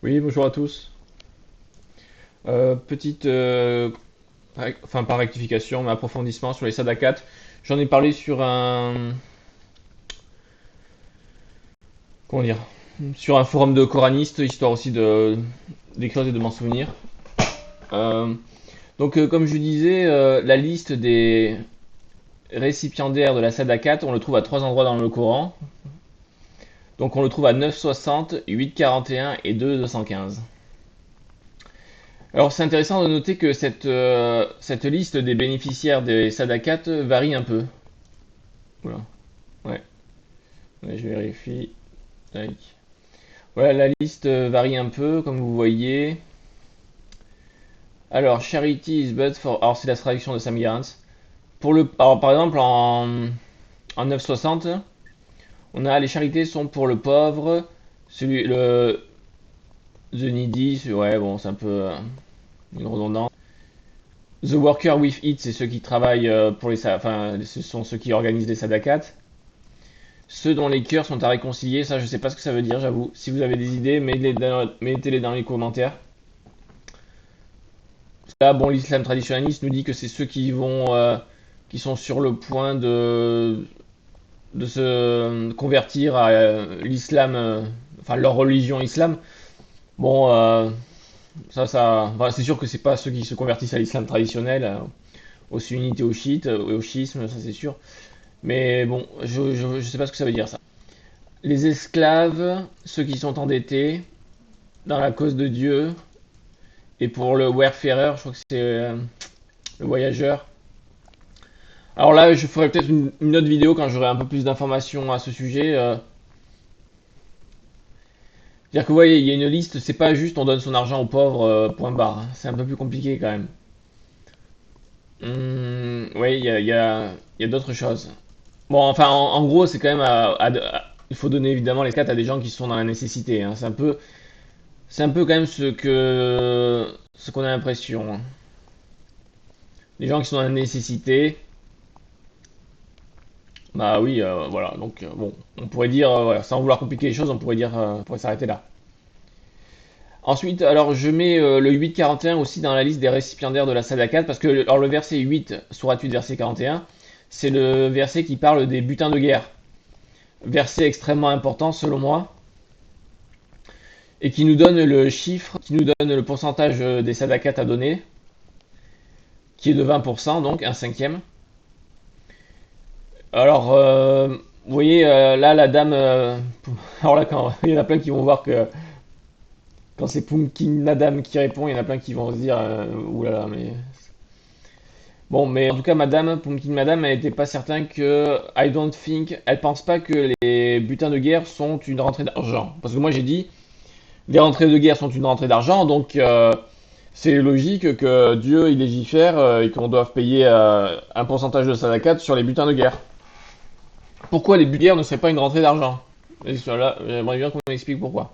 Oui, bonjour à tous. Petite, enfin pas rectification, mais approfondissement sur les sadakats. J'en ai parlé sur comment dire, sur un forum de coranistes, histoire aussi de d'écrire et de m'en souvenir. Euh, comme je disais, la liste des récipiendaires de la sadakat, on le trouve à trois endroits dans le Coran. Donc on le trouve à 9,60, 8,41 et 2,215. Alors c'est intéressant de noter que cette liste des bénéficiaires des sadakats varie un peu. Voilà. Ouais. Ouais, je vérifie. Tac. Voilà, la liste varie un peu, comme vous voyez. Alors, charity is but for. Alors, c'est la traduction de Sam Garant. Alors, par exemple, en 960, on a les charités sont pour le pauvre, the needy, ouais, bon, c'est un peu une redondance. The worker with it, c'est ceux qui travaillent enfin, ce sont ceux qui organisent les sadakats. Ceux dont les cœurs sont à réconcilier, ça, je sais pas ce que ça veut dire, j'avoue. Si vous avez des idées, mettez-les dans les commentaires. Là, bon, l'islam traditionnaliste nous dit que c'est ceux qui sont sur le point de se convertir à l'islam, enfin leur religion islam. Bon, enfin, c'est sûr que c'est pas ceux qui se convertissent à l'islam traditionnel, aux sunnites et aux chiites, au schisme, ça c'est sûr. Mais bon, je sais pas ce que ça veut dire ça. Les esclaves, ceux qui sont endettés dans la cause de Dieu, et pour le wayfarer, je crois que c'est le voyageur. Alors là, je ferai peut-être une autre vidéo quand j'aurai un peu plus d'informations à ce sujet. C'est-à-dire que vous voyez, il y a une liste, c'est pas juste on donne son argent aux pauvres, point barre, hein. C'est un peu plus compliqué quand même. Oui, il y a d'autres choses. Bon, enfin, en gros, c'est quand même il faut donner évidemment les cartes à des gens qui sont dans la nécessité, hein. C'est un peu quand même ce qu'on a l'impression, hein. Les gens qui sont dans la nécessité, bah oui, voilà. Donc bon, on pourrait dire, voilà, sans vouloir compliquer les choses, on pourrait s'arrêter là. Ensuite, alors je mets le 8,41 aussi dans la liste des récipiendaires de la Sadakat parce que alors, le verset 8, sourate 8, verset 41, c'est le verset qui parle des butins de guerre. Verset extrêmement important selon moi et qui nous donne le chiffre, qui nous donne le pourcentage des Sadakat à donner, qui est de 20%, donc un cinquième. Alors, vous voyez, là, la dame. Alors là, il y en a plein qui vont voir que quand c'est Pumpkin Madame qui répond, il y en a plein qui vont se dire oulala, mais. Bon, mais en tout cas, Madame, Pumpkin Madame, elle n'était pas certain que. I don't think. Elle pense pas que les butins de guerre sont une rentrée d'argent. Parce que moi, j'ai dit, les rentrées de guerre sont une rentrée d'argent, donc c'est logique que Dieu il légifère et qu'on doive payer un pourcentage de Sadakat sur les butins de guerre. Pourquoi les butins de guerre ne seraient pas une rentrée d'argent? Et là, j'aimerais bien qu'on m'explique pourquoi.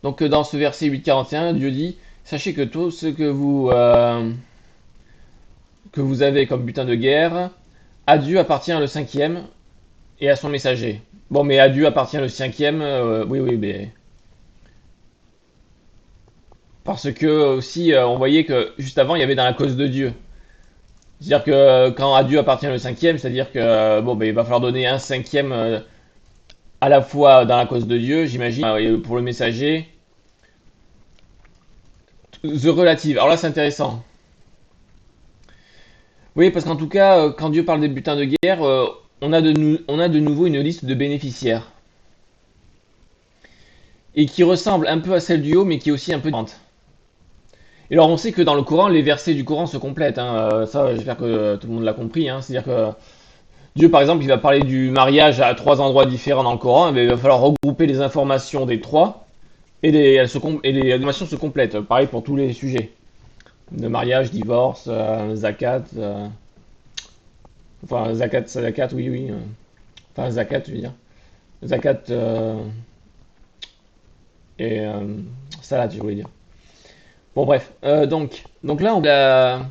Donc dans ce verset 8,41, Dieu dit, sachez que tout ce que vous avez comme butin de guerre, à Dieu appartient le cinquième et à son messager. Bon, mais à Dieu appartient le cinquième, oui, oui, mais parce que aussi, on voyait que juste avant, il y avait dans la cause de Dieu. C'est-à-dire que quand à Dieu appartient le cinquième, c'est-à-dire que bon, ben, il va falloir donner un cinquième à la fois dans la cause de Dieu, j'imagine, pour le messager. The relative. Alors là, c'est intéressant. Oui, parce qu'en tout cas, quand Dieu parle des butins de guerre, on a de nouveau une liste de bénéficiaires. Et qui ressemble un peu à celle du haut, mais qui est aussi un peu différente. Et alors, on sait que dans le Coran, les versets du Coran se complètent, hein. Ça, j'espère que tout le monde l'a compris, hein. C'est-à-dire que Dieu, par exemple, il va parler du mariage à trois endroits différents dans le Coran, mais il va falloir regrouper les informations des trois, et les informations se complètent. Pareil pour tous les sujets. De mariage, divorce, zakat, enfin zakat, zakat, oui, oui. Enfin zakat, je veux dire. Zakat et salade, je voulais dire. Bon, bref. Donc là,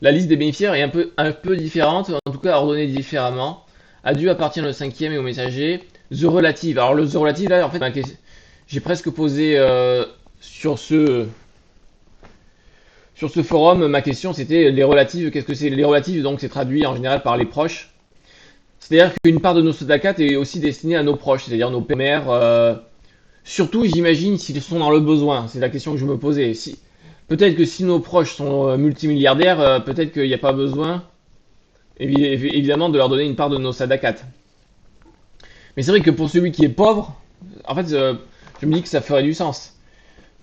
la liste des bénéficiaires est un peu différente, en tout cas ordonnée différemment. À Dieu appartient le cinquième et au messager. The relative. Alors le the relative là, en fait, j'ai presque posé sur ce forum, ma question c'était les relatives. Qu'est-ce que c'est les relatives? Donc c'est traduit en général par les proches. C'est-à-dire qu'une part de nos sadakat est aussi destinée à nos proches, c'est-à-dire nos pères. Surtout, j'imagine, s'ils sont dans le besoin. C'est la question que je me posais. Peut-être que si nos proches sont multimilliardaires, peut-être qu'il n'y a pas besoin, évidemment, de leur donner une part de nos sadakats. Mais c'est vrai que pour celui qui est pauvre, en fait, je me dis que ça ferait du sens.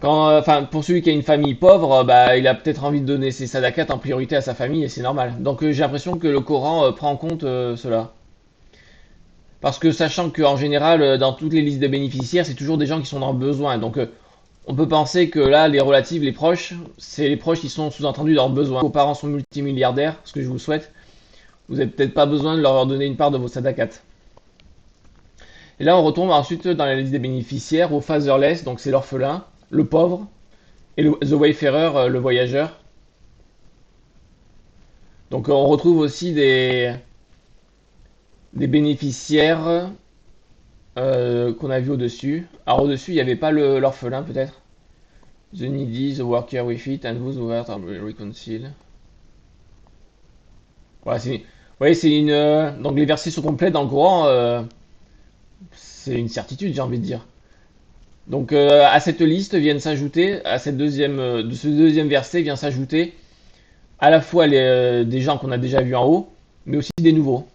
Enfin, pour celui qui a une famille pauvre, bah, il a peut-être envie de donner ses sadakats en priorité à sa famille et c'est normal. Donc j'ai l'impression que le Coran prend en compte cela. Parce que sachant qu'en général, dans toutes les listes de bénéficiaires, c'est toujours des gens qui sont dans le besoin. Donc on peut penser que là, les relatives, les proches, c'est les proches qui sont sous-entendus dans le besoin. Vos parents sont multimilliardaires, ce que je vous souhaite. Vous n'avez peut-être pas besoin de leur donner une part de vos sadakats. Et là, on retombe ensuite dans la liste des bénéficiaires au fatherless, donc c'est l'orphelin, le pauvre, et the wayfarer, le voyageur. Donc on retrouve aussi des bénéficiaires qu'on a vu au-dessus. Alors au-dessus, il n'y avait pas l'orphelin peut-être. The needy, the worker with it, and those who are reconciled. Voilà, c'est une. Donc les versets sont complets dans le Coran. C'est une certitude, j'ai envie de dire. Donc à cette liste viennent s'ajouter, à cette de ce deuxième verset vient s'ajouter à la fois des gens qu'on a déjà vus en haut, mais aussi des nouveaux.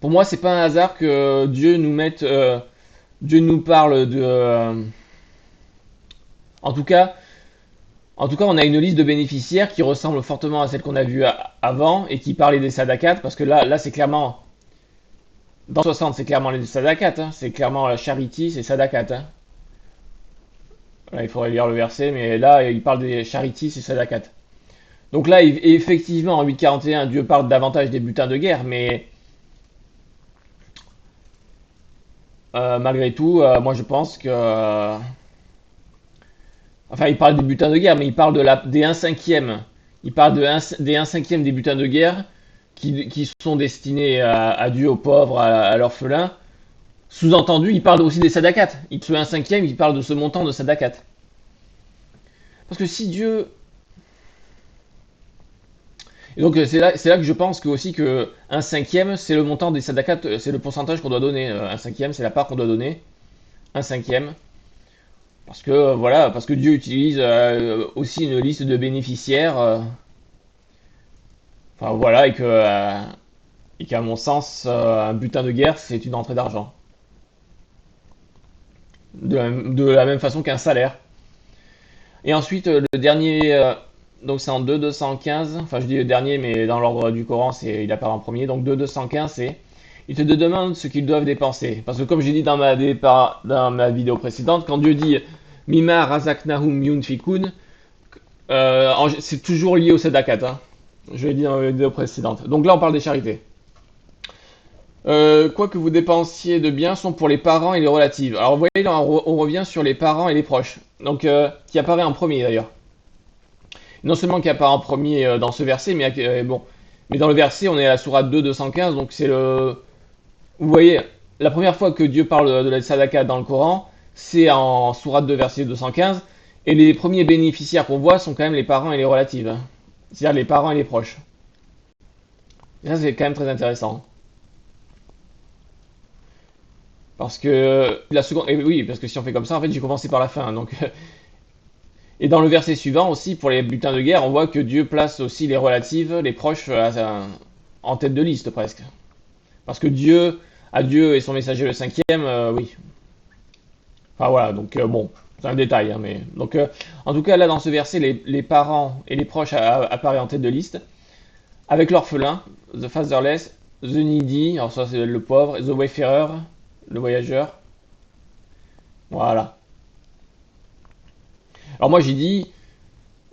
Pour moi, c'est pas un hasard que Dieu nous parle de. En tout cas, En tout cas, on a une liste de bénéficiaires qui ressemble fortement à celle qu'on a vue avant et qui parlait des sadakats, parce que là c'est clairement, dans 60, c'est clairement les sadakats, hein, c'est clairement la charity, c'est sadakat. Hein. Là, il faudrait lire le verset, mais là, il parle des charity, c'est sadakat. Donc là, effectivement, en 841, Dieu parle davantage des butins de guerre, mais malgré tout, moi je pense que enfin, il parle des butins de guerre, mais il parle des 1 cinquième. Il parle des 1 cinquième des butins de guerre qui sont destinés à Dieu, aux pauvres, à l'orphelin. Sous-entendu, il parle aussi des sadakats. Ce 1 cinquième, il parle de ce montant de sadakats. Parce que si Dieu... Et donc c'est là que je pense que aussi que 1 cinquième, c'est le montant des sadakats, c'est le pourcentage qu'on doit donner. 1 cinquième, c'est la part qu'on doit donner. 1 cinquième. Parce que voilà, parce que Dieu utilise aussi une liste de bénéficiaires. Enfin voilà, et qu'à mon sens, un butin de guerre, c'est une entrée d'argent. De la même façon qu'un salaire. Et ensuite, le dernier, donc c'est en 2.215, enfin je dis le dernier, mais dans l'ordre du Coran, il apparaît en premier. Donc 2.215, c'est ils te demandent ce qu'ils doivent dépenser. Parce que comme j'ai dit dans ma vidéo précédente, quand Dieu dit Mima razaknahum yunfikun, c'est toujours lié au sadakat. Hein. Je l'ai dit dans la vidéo précédente. Donc là, on parle des charités. Quoi que vous dépensiez de biens sont pour les parents et les relatives. Alors vous voyez, là, on revient sur les parents et les proches. Donc, qui apparaît en premier d'ailleurs. Non seulement qui apparaît en premier dans ce verset, bon. Mais dans le verset, on est à la sourate 2, 215, donc c'est le... Vous voyez, la première fois que Dieu parle de la sadaka dans le Coran, c'est en sourate 2, verset 215, et les premiers bénéficiaires qu'on voit sont quand même les parents et les relatives. Hein. C'est-à-dire les parents et les proches. Et ça, c'est quand même très intéressant. Parce que la seconde, et oui, parce que si on fait comme ça, en fait, j'ai commencé par la fin. Hein, donc, et dans le verset suivant aussi, pour les butins de guerre, on voit que Dieu place aussi les relatives, les proches, en tête de liste presque. Parce que Dieu et son messager le cinquième, oui. Enfin voilà, donc bon, c'est un détail, hein, mais donc en tout cas là dans ce verset, les parents et les proches apparaissent en tête de liste, avec l'orphelin, the fatherless, the needy, alors ça c'est le pauvre, the wayfarer, le voyageur. Voilà. Alors moi j'ai dit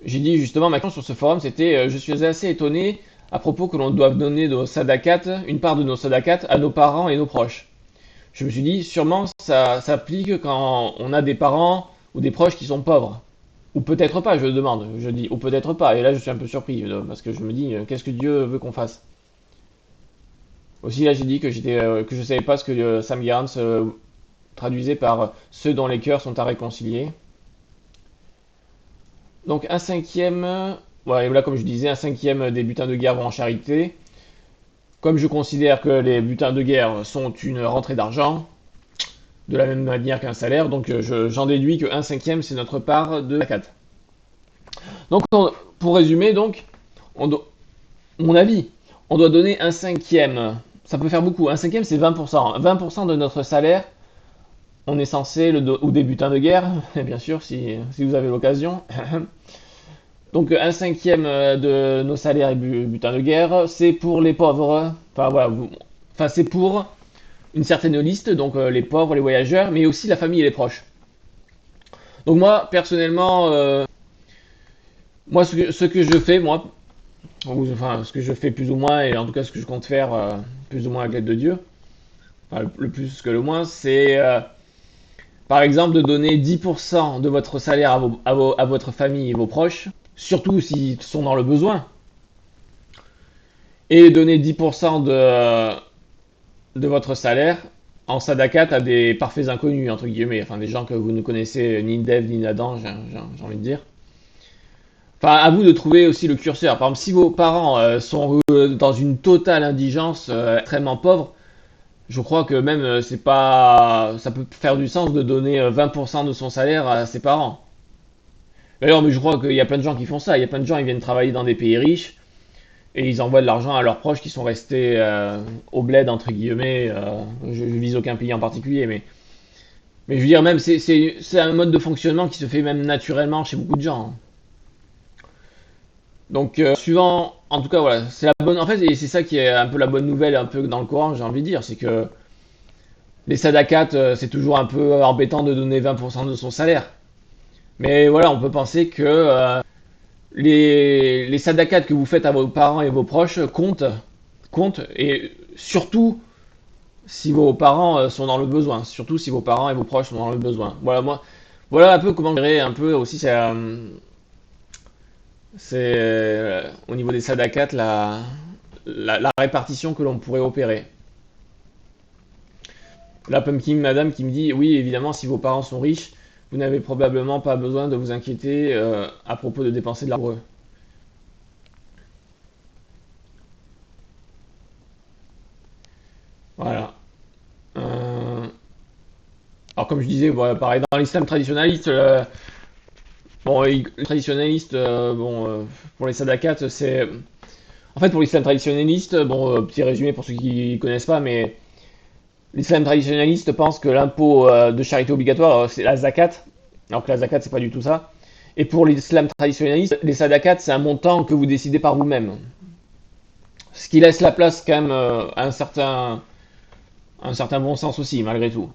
justement ma question sur ce forum, c'était je suis assez étonné à propos que l'on doive donner nos sadakats, une part de nos sadakats à nos parents et nos proches. Je me suis dit sûrement ça s'applique quand on a des parents ou des proches qui sont pauvres. Ou peut-être pas, je demande, je dis, ou peut-être pas. Et là je suis un peu surpris parce que je me dis qu'est-ce que Dieu veut qu'on fasse. Aussi, là, j'ai dit que je savais pas ce que Sam Gerrans traduisait par ceux dont les cœurs sont à réconcilier. Donc, un cinquième, ouais, là, comme je disais, un cinquième des butins de guerre vont en charité. Comme je considère que les butins de guerre sont une rentrée d'argent, de la même manière qu'un salaire, donc j'en déduis que un cinquième, c'est notre part de la 4. Donc, pour résumer, donc, on mon avis, on doit donner un cinquième. Ça peut faire beaucoup. Un cinquième, c'est 20%. 20% de notre salaire, on est censé, ou des butins de guerre, bien sûr, si vous avez l'occasion. Donc un cinquième de nos salaires et butins de guerre, c'est pour les pauvres. Enfin voilà, enfin c'est pour une certaine liste, donc les pauvres, les voyageurs, mais aussi la famille et les proches. Donc moi, personnellement, moi ce que je fais, moi, ou, enfin ce que je fais plus ou moins, et en tout cas ce que je compte faire plus ou moins avec l'aide de Dieu, enfin le plus que le moins, c'est par exemple de donner 10% de votre salaire à votre famille et vos proches, surtout s'ils sont dans le besoin, et donner 10% de votre salaire en sadakat à des parfaits inconnus, entre guillemets, enfin des gens que vous ne connaissez ni d'Ève ni d'Adam, j'ai envie de dire. Enfin, à vous de trouver aussi le curseur. Par exemple, si vos parents sont dans une totale indigence, extrêmement pauvres, je crois que même c'est pas, ça peut faire du sens de donner 20% de son salaire à ses parents. D'ailleurs, mais je crois qu'il y a plein de gens qui font ça. Il y a plein de gens qui viennent travailler dans des pays riches et ils envoient de l'argent à leurs proches qui sont restés au bled entre guillemets. Je vise aucun pays en particulier, mais je veux dire même c'est un mode de fonctionnement qui se fait même naturellement chez beaucoup de gens. Donc suivant, en tout cas voilà, c'est la bonne. En fait, et c'est ça qui est un peu la bonne nouvelle, un peu dans le Coran, j'ai envie de dire, c'est que les sadakats, c'est toujours un peu embêtant de donner 20% de son salaire. Mais voilà, on peut penser que les sadakats que vous faites à vos parents et vos proches comptent, et surtout si vos parents sont dans le besoin, surtout si vos parents et vos proches sont dans le besoin. Voilà, moi, voilà un peu comment gérer un peu aussi, c'est au niveau des sadakats la répartition que l'on pourrait opérer. La Pumpkin Madame qui me dit, oui, évidemment, si vos parents sont riches, vous n'avez probablement pas besoin de vous inquiéter à propos de dépenser de l'argent pour eux. Voilà. Euh, alors comme je disais, voilà, pareil, dans l'islam traditionnaliste, bon, les traditionnalistes, pour les sadakats, c'est... En fait, pour l'islam traditionnaliste, bon, petit résumé pour ceux qui ne connaissent pas, mais l'islam traditionnaliste pense que l'impôt de charité obligatoire, c'est la zakat, alors que la zakat, c'est pas du tout ça. Et pour l'islam traditionnaliste, les sadakats, c'est un montant que vous décidez par vous-même. Ce qui laisse la place quand même à un certain bon sens aussi, malgré tout.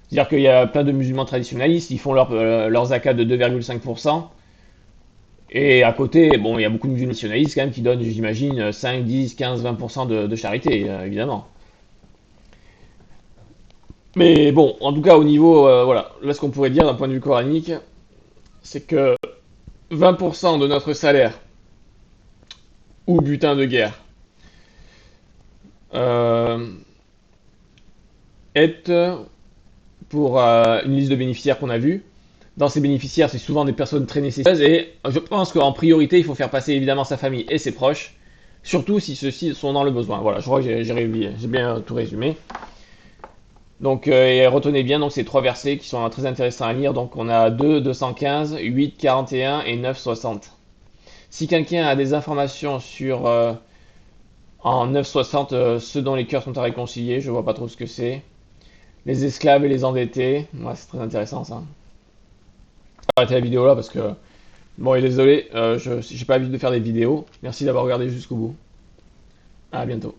C'est-à-dire qu'il y a plein de musulmans traditionnalistes, ils font leur zakat de 2,5%. Et à côté, bon, il y a beaucoup de musulmans nationalistes quand même qui donnent, j'imagine, 5, 10, 15, 20% de charité, évidemment. Mais bon, en tout cas, au niveau, voilà, là ce qu'on pourrait dire d'un point de vue coranique, c'est que 20% de notre salaire ou butin de guerre euh, est pour une liste de bénéficiaires qu'on a vue. Dans ces bénéficiaires, c'est souvent des personnes très nécessiteuses et je pense qu'en priorité, il faut faire passer évidemment sa famille et ses proches, surtout si ceux-ci sont dans le besoin. Voilà, je crois que j'ai bien tout résumé. Donc, et retenez bien donc ces trois versets qui sont très intéressants à lire. Donc, on a 2, 215, 8, 41 et 9, 60. Si quelqu'un a des informations sur en 960 ceux dont les cœurs sont à réconcilier, je vois pas trop ce que c'est. Les esclaves et les endettés, ouais, c'est très intéressant ça. Je vais arrêter la vidéo là parce que bon, et désolé, j'ai pas l'habitude de faire des vidéos. Merci d'avoir regardé jusqu'au bout. À bientôt.